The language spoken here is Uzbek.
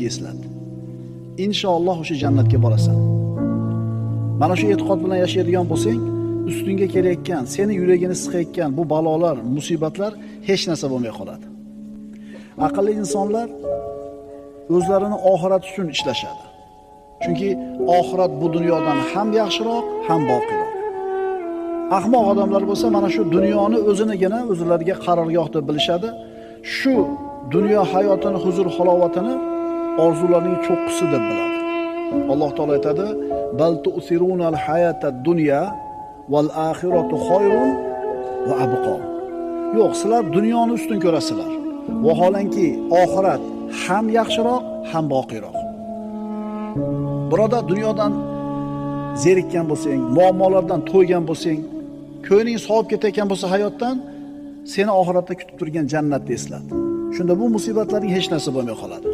eslat. Inshaalloh o'sha jannatga borasan. Mana shu e'tiqod bilan yashaydigan bo'lsang, ustingga kelayotgan, seni yuragini siqayotgan bu balolar, musibatlar hech narsa bo'lmay qoladi. Aqlli insonlar o'zlarini oxirat uchun ishlashadi. Chunki oxirat bu dunyodan ham yaxshiroq, ham boqiroq. Ahmoq odamlar bo'lsa, mana shu dunyoni o'zinigina o'zlariga qarorgoh deb bilishadi. Shu dunyo hayotini, huzur halovatini orzularining cho'qqisi deb biladi. Alloh taolo aytadi: "Bal tu'sirunal hayatad dunya val axiratu xoyrun va abqa." Yo'q, sizlar dunyoni ustun ko'rasizlar. Vaholanki oxirat ham yaxshiroq, ham boqiroq. Biroda, dunyodan zerikkan bo'lsang, muammolardan to'ygan bo'lsang, ko'ngling sovib ketayotgan bo'lsa hayotdan, seni oxiratda kutib turgan jannatni eslat. Shunda bu musibatlarning hech narsa bo'lmay qoladi.